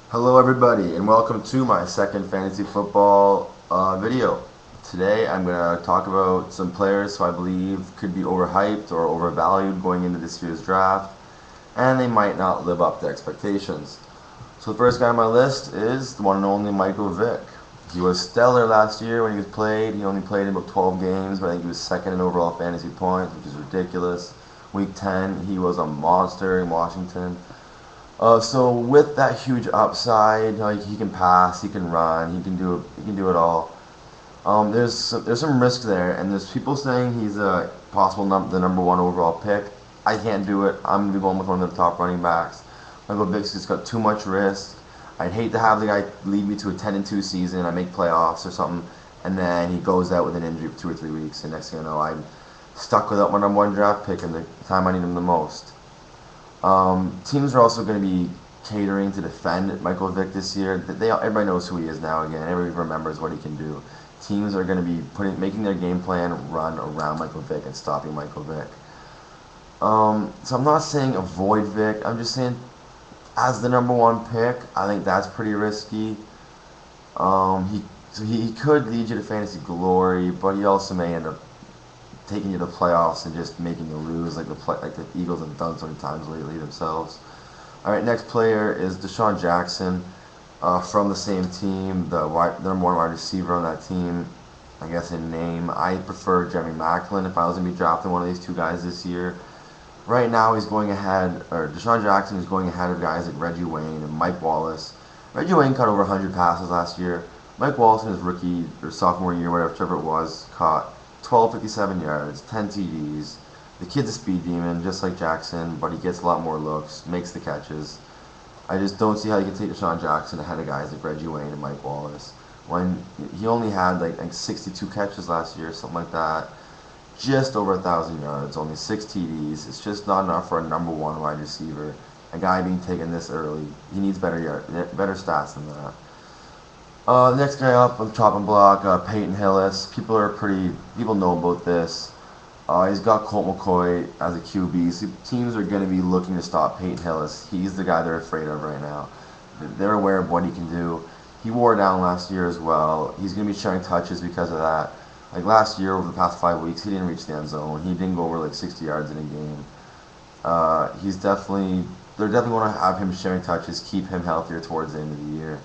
Hello everybody and welcome to my second fantasy football video. Today I'm going to talk about some players who I believe could be overhyped or overvalued going into this year's draft, and they might not live up to expectations. So the first guy on my list is the one and only Michael Vick. He was stellar last year when he was played. He only played in about 12 games, but I think he was second in overall fantasy points, which is ridiculous. Week 10, he was a monster in Washington. So with that huge upside, like he can pass, he can run, he can do it all. There's some risk there, and there's people saying he's a possible the number one overall pick. I can't do it. I'm gonna be going with one of the top running backs. Michael Vick's just got too much risk. I'd hate to have the guy lead me to a 10-2 season. I make playoffs or something, and then he goes out with an injury for 2 or 3 weeks, and next thing I know, I'm stuck without my number one draft pick in the time I need him the most. Teams are also going to be catering to defend Michael Vick this year. Everybody knows who he is now. Again, everybody remembers what he can do. Teams are going to be making their game plan run around Michael Vick and stopping Michael Vick. So I'm not saying avoid Vick. I'm just saying, as the number one pick, I think that's pretty risky. He could lead you to fantasy glory, but he also may end up taking you to the playoffs and just making you lose, like the Eagles have done so many times lately themselves. All right, next player is Deshaun Jackson from the same team, the number one wide receiver on that team. I guess in name, I prefer Jeremy Maclin if I was gonna be drafting one of these two guys this year. Right now, he's going ahead, or Deshaun Jackson is going ahead of guys like Reggie Wayne and Mike Wallace. Reggie Wayne caught over 100 passes last year. Mike Wallace in his rookie or sophomore year, whichever it was, caught 1257 yards, 10 TDs. The kid's a speed demon, just like Jackson, but he gets a lot more looks, makes the catches. I just don't see how you can take Deshaun Jackson ahead of guys like Reggie Wayne and Mike Wallace when he only had like 62 catches last year, something like that. Just over 1,000 yards, only 6 TDs. It's just not enough for a number one wide receiver. A guy being taken this early, he needs better stats than that. The next guy up on the chopping block, Peyton Hillis. People know about this. He's got Colt McCoy as a QB. So teams are going to be looking to stop Peyton Hillis. He's the guy they're afraid of right now. They're aware of what he can do. He wore down last year as well. He's going to be sharing touches because of that. Like last year, over the past 5 weeks, he didn't reach the end zone. He didn't go over like 60 yards in a game. They're definitely want to have him sharing touches, keep him healthier towards the end of the year.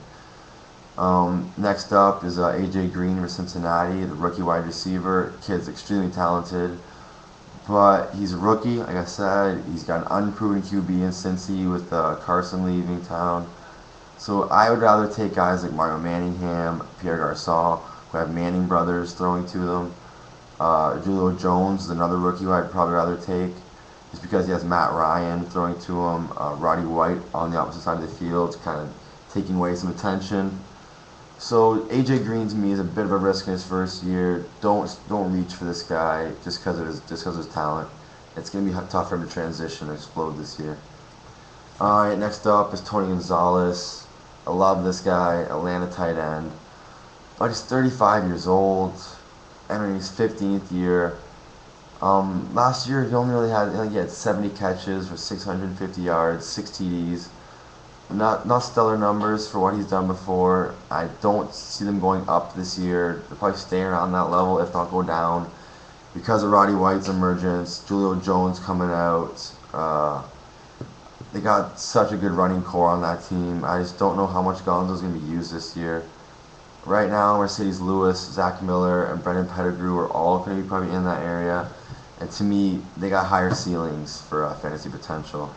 Next up is A.J. Green for Cincinnati, the rookie wide receiver. Kid's extremely talented, but he's a rookie. Like I said, he's got an unproven QB in Cincy with Carson leaving town. So I would rather take guys like Mario Manningham, Pierre Garçon, who have Manning brothers throwing to them. Julio Jones is another rookie who I'd probably rather take, just because he has Matt Ryan throwing to him. Roddy White on the opposite side of the field, kind of taking away some attention. So AJ Green to me is a bit of a risk in his first year. Don't reach for this guy just because of his talent. It's gonna be tough for him to transition and explode this year. All right, next up is Tony Gonzalez. I love this guy, Atlanta tight end. But he's 35 years old, entering his 15th year. Last year he only really had, I think he had 70 catches for 650 yards, 6 TDs. Not stellar numbers for what he's done before. I don't see them going up this year. They'll probably stay around that level, if not go down, because of Roddy White's emergence, Julio Jones coming out. They got such a good running core on that team. I just don't know how much Gonzo's going to be used this year. Right now, Mercedes Lewis, Zach Miller, and Brendan Pettigrew are all going to be probably in that area. And to me, they got higher ceilings for fantasy potential.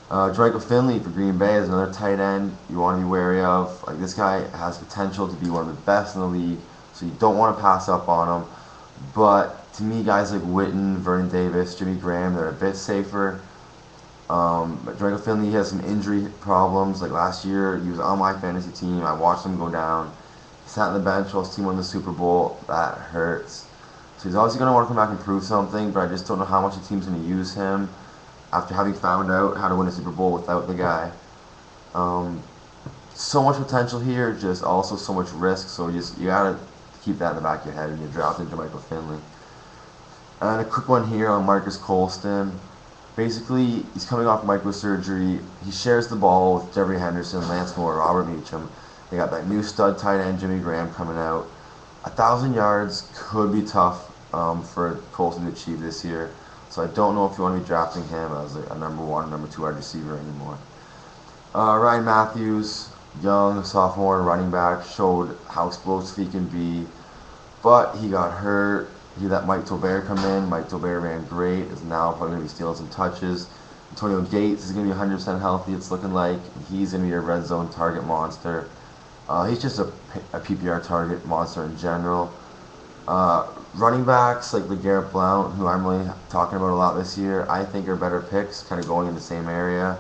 Draco Finley for Green Bay is another tight end you want to be wary of. Like, this guy has potential to be one of the best in the league, so you don't want to pass up on him. But to me, guys like Witten, Vernon Davis, Jimmy Graham, they're a bit safer. But Draco Finley has some injury problems. Like last year, he was on my fantasy team. I watched him go down. He sat on the bench while his team won the Super Bowl. That hurts. So he's obviously going to want to come back and prove something, but I just don't know how much the team's going to use him after having found out how to win a Super Bowl without the guy. So much potential here, just also so much risk. So you gotta keep that in the back of your head when you're drafting Jermichael Finley. And a quick one here on Marcus Colston. Basically, he's coming off microsurgery. He shares the ball with Jeffrey Henderson, Lance Moore, Robert Meacham. They got that new stud tight end Jimmy Graham coming out. 1,000 yards could be tough for Colson to achieve this year. So I don't know if you want to be drafting him as a number one, number two wide receiver anymore. Ryan Matthews, young sophomore running back, showed how explosive he can be, but he got hurt. He let Mike Tolbert come in. Mike Tolbert ran great. Is now probably going to be stealing some touches. Antonio Gates is going to be 100% healthy. It's looking like he's going to be a red zone target monster. He's just a PPR target monster in general. Running backs like LeGarrette Blount, who I'm really talking about a lot this year, I think are better picks, kind of going in the same area.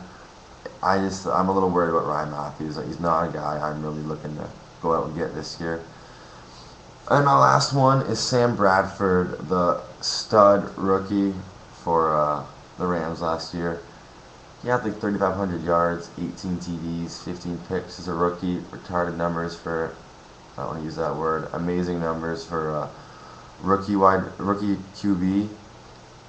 I'm a little worried about Ryan Matthews. He's not a guy I'm really looking to go out and get this year. And my last one is Sam Bradford, the stud rookie for the Rams last year. He had like 3,500 yards, 18 TDs, 15 picks as a rookie. Retarded numbers for, I don't want to use that word, amazing numbers for rookie QB.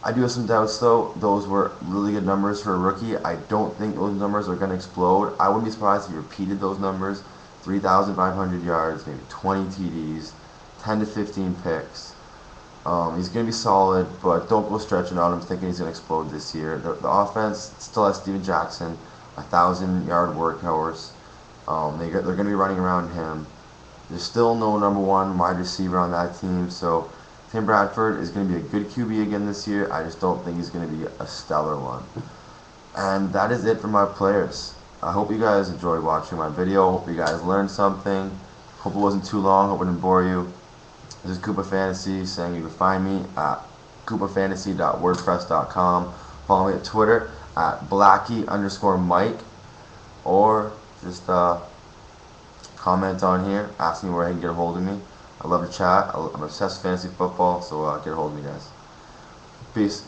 I do have some doubts though. Those were really good numbers for a rookie. I don't think those numbers are going to explode. I wouldn't be surprised if he repeated those numbers. 3,500 yards, maybe 20 TDs, 10 to 15 picks. He's going to be solid, but don't go stretching on him thinking he's going to explode this year. The offense still has Steven Jackson, 1,000-yard workhorse. They're going to be running around him. There's still no number one wide receiver on that team, so Sam Bradford is going to be a good QB again this year. I just don't think he's going to be a stellar one. And that is it for my players. I hope you guys enjoyed watching my video. Hope you guys learned something. Hope it wasn't too long. Hope it didn't bore you. This is Koopa Fantasy saying you can find me at koopafantasy.wordpress.com. Follow me at Twitter at Blackie_Mike, or just comment on here, ask me where I can get a hold of me. I love to chat. I'm obsessed with fantasy football, so get a hold of me, guys. Peace.